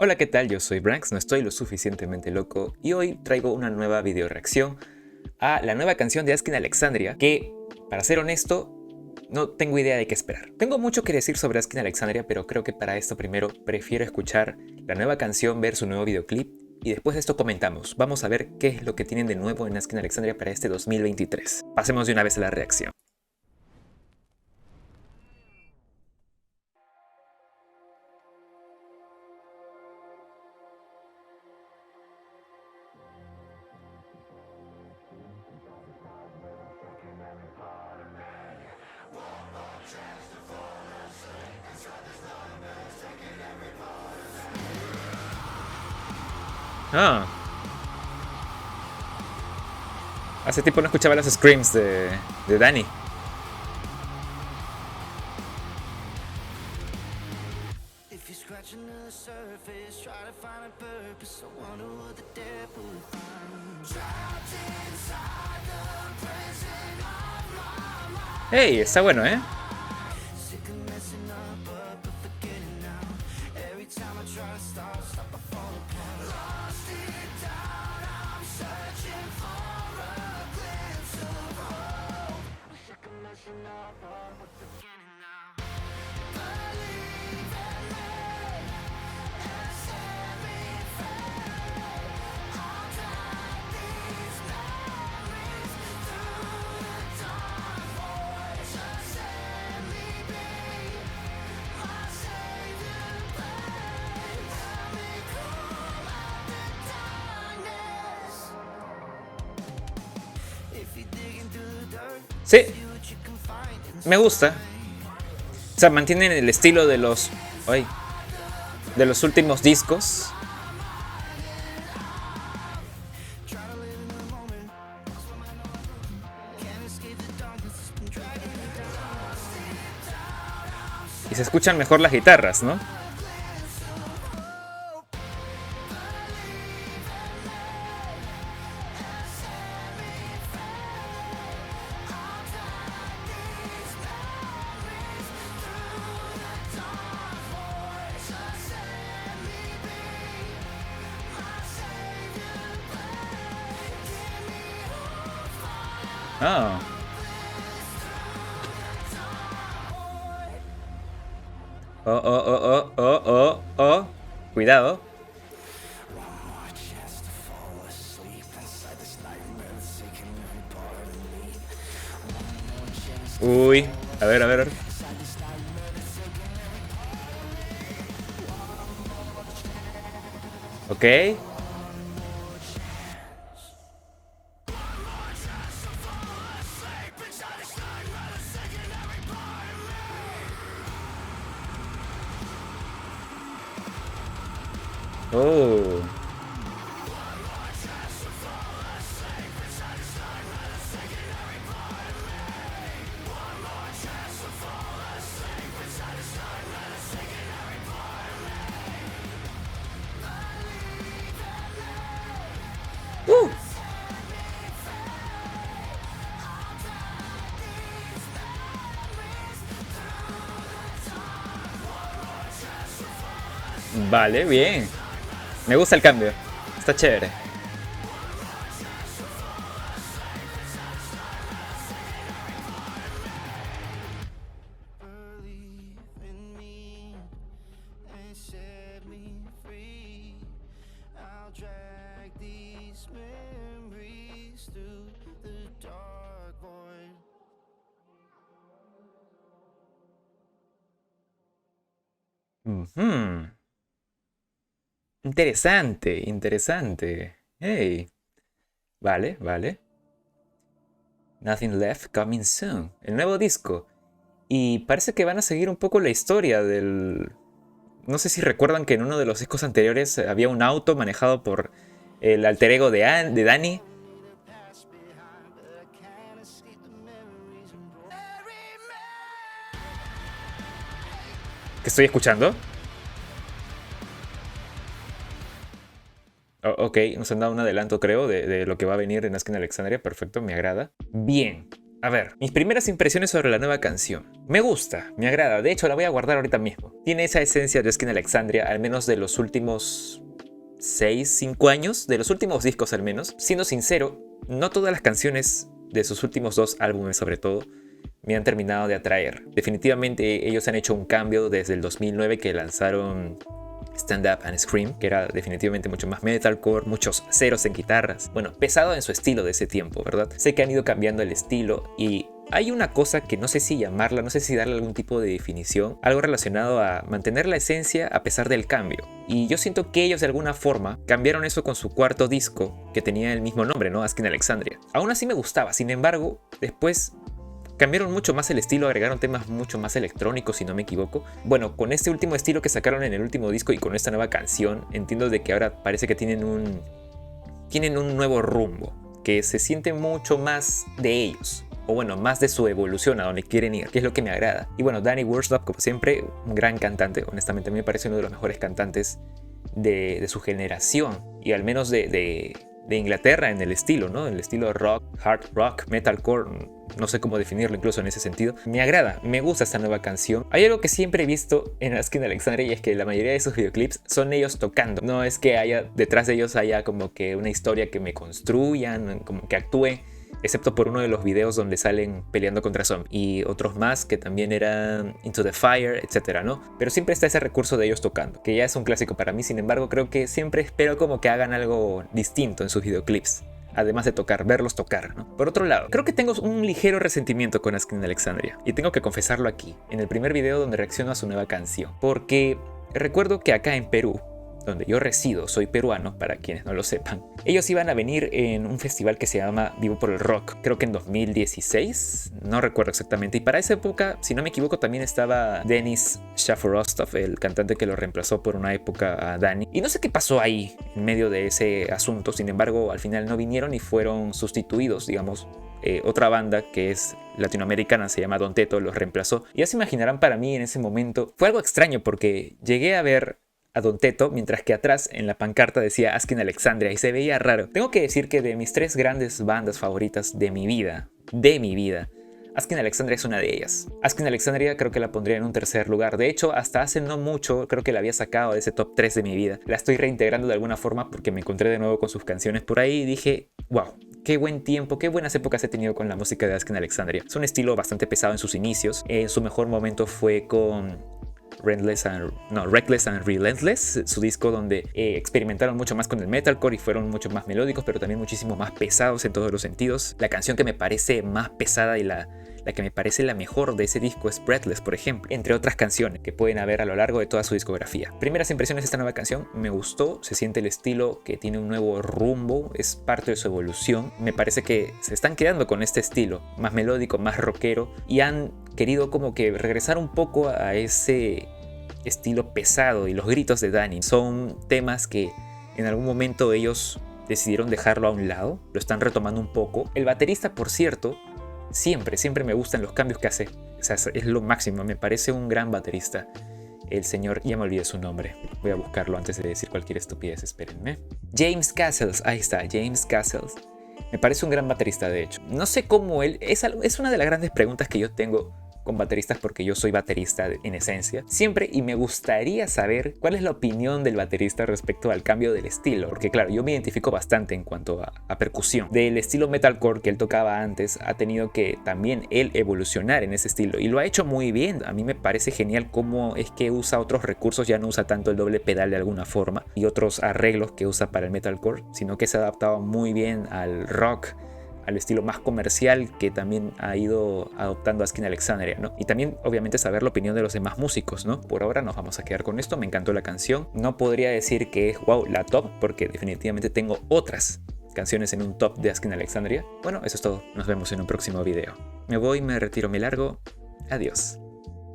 Hola, ¿qué tal? Yo soy Branks, no estoy lo suficientemente loco y hoy traigo una nueva video reacción a la nueva canción de Askin Alexandria que, para ser honesto, no tengo idea de qué esperar. Tengo mucho que decir sobre Askin Alexandria, pero creo que para esto primero prefiero escuchar la nueva canción, ver su nuevo videoclip y después de esto comentamos. Vamos a ver qué es lo que tienen de nuevo en Askin Alexandria para este 2023. Pasemos de una vez a la reacción. Ah, hace tiempo no escuchaba las screams de Dani. Hey, está bueno, ¿eh? Sí, me gusta. O sea, mantienen el estilo de los últimos discos. Y se escuchan mejor las guitarras, ¿no? Ah. Oh, oh, oh, oh, oh, oh, oh. Cuidado. Uy, a ver, a ver. Ok. Oh. Vale, bien. Me gusta el cambio. Está chévere. Ujú. Interesante, interesante. Hey. Vale, vale. Nothing Left Coming Soon. El nuevo disco. Y parece que van a seguir un poco la historia del... No sé si recuerdan que en uno de los discos anteriores había un auto manejado por el alter ego de Dani. ¿Que estoy escuchando? Ok, nos han dado un adelanto, creo, de lo que va a venir en Askin Alexandria. Perfecto, me agrada. Bien. A ver, mis primeras impresiones sobre la nueva canción. Me gusta, me agrada, de hecho la voy a guardar ahorita mismo. Tiene esa esencia de Asking Alexandria, al menos de los últimos 6, 5 años, de los últimos discos al menos. Siendo sincero, no todas las canciones de sus últimos 2 álbumes sobre todo me han terminado de atraer. Definitivamente ellos han hecho un cambio desde el 2009 que lanzaron Stand Up and Scream, que era definitivamente mucho más metalcore, muchos ceros en guitarras. Bueno, pesado en su estilo de ese tiempo, ¿verdad? Sé que han ido cambiando el estilo y hay una cosa que no sé si llamarla, no sé si darle algún tipo de definición, algo relacionado a mantener la esencia a pesar del cambio. Y yo siento que ellos de alguna forma cambiaron eso con su cuarto disco, que tenía el mismo nombre, ¿no? Asking Alexandria. Aún así me gustaba, sin embargo, después cambiaron mucho más el estilo, agregaron temas mucho más electrónicos, si no me equivoco. Bueno, con este último estilo que sacaron en el último disco y con esta nueva canción, entiendo de que ahora parece que tienen un nuevo rumbo, que se siente mucho más de ellos. O bueno, más de su evolución a donde quieren ir, que es lo que me agrada. Y bueno, Danny Worsdorf, como siempre, un gran cantante. Honestamente, a mí me parece uno de los mejores cantantes de su generación. Y al menos de Inglaterra en el estilo, ¿no? El estilo rock, hard rock, metalcore, no sé cómo definirlo incluso en ese sentido. Me agrada, me gusta esta nueva canción. Hay algo que siempre he visto en Asking Alexandria y es que la mayoría de sus videoclips son ellos tocando. No es que detrás de ellos haya como que una historia que me construyan, como que actúe. Excepto por uno de los videos donde salen peleando contra zombies y otros más que también eran Into the Fire, etcétera, ¿no? Pero siempre está ese recurso de ellos tocando, que ya es un clásico para mí. Sin embargo, creo que siempre espero como que hagan algo distinto en sus videoclips, además de verlos tocar, ¿no? Por otro lado, creo que tengo un ligero resentimiento con Asking Alexandria y tengo que confesarlo aquí, en el primer video donde reacciono a su nueva canción, porque recuerdo que acá en Perú, donde yo resido, soy peruano, para quienes no lo sepan, ellos iban a venir en un festival que se llama Vivo por el Rock, creo que en 2016, no recuerdo exactamente, y para esa época, si no me equivoco, también estaba Denis Shaforostov, el cantante que lo reemplazó por una época a Danny, y no sé qué pasó ahí en medio de ese asunto. Sin embargo, al final no vinieron y fueron sustituidos, digamos. Otra banda que es latinoamericana, se llama Don Teto, los reemplazó. Y ya se imaginarán, para mí en ese momento fue algo extraño porque llegué a ver a Don Teto, mientras que atrás en la pancarta decía Asking Alexandria y se veía raro. Tengo que decir que de mis 3 grandes bandas favoritas de mi vida, Asking Alexandria es una de ellas. Asking Alexandria creo que la pondría en un tercer lugar. De hecho, hasta hace no mucho creo que la había sacado de ese top 3 de mi vida. La estoy reintegrando de alguna forma porque me encontré de nuevo con sus canciones por ahí y dije, wow, qué buen tiempo, qué buenas épocas he tenido con la música de Asking Alexandria. Es un estilo bastante pesado en sus inicios. En su mejor momento fue con Reckless and Relentless, su disco donde experimentaron mucho más con el metalcore y fueron mucho más melódicos, pero también muchísimo más pesados en todos los sentidos. La canción que me parece más pesada y la que me parece la mejor de ese disco es Breathless, por ejemplo, entre otras canciones que pueden haber a lo largo de toda su discografía. Primeras impresiones de esta nueva canción, me gustó, se siente el estilo que tiene un nuevo rumbo, es parte de su evolución. Me parece que se están quedando con este estilo, más melódico, más rockero, y han querido como que regresar un poco a ese estilo pesado, y los gritos de Danny son temas que en algún momento ellos decidieron dejarlo a un lado, lo están retomando un poco. El baterista, por cierto, siempre me gustan los cambios que hace, o sea, es lo máximo, me parece un gran baterista. El señor, ya me olvidé su nombre, voy a buscarlo antes de decir cualquier estupidez, espérenme. James Castles, ahí está, James Castles. Me parece un gran baterista, de hecho. No sé cómo él, es una de las grandes preguntas que yo tengo con bateristas, porque yo soy baterista en esencia siempre, y me gustaría saber cuál es la opinión del baterista respecto al cambio del estilo, porque claro, yo me identifico bastante en cuanto a percusión. Del estilo metalcore que él tocaba antes, ha tenido que también él evolucionar en ese estilo, y lo ha hecho muy bien. A mí me parece genial cómo es que usa otros recursos, ya no usa tanto el doble pedal de alguna forma y otros arreglos que usa para el metalcore, sino que se ha adaptado muy bien al rock, al estilo más comercial que también ha ido adoptando Asking Alexandria, ¿no? Y también obviamente saber la opinión de los demás músicos, ¿no? Por ahora nos vamos a quedar con esto, me encantó la canción. No podría decir que es wow, la top, porque definitivamente tengo otras canciones en un top de Asking Alexandria. Bueno, eso es todo, nos vemos en un próximo video. Me voy, me retiro, me largo, adiós.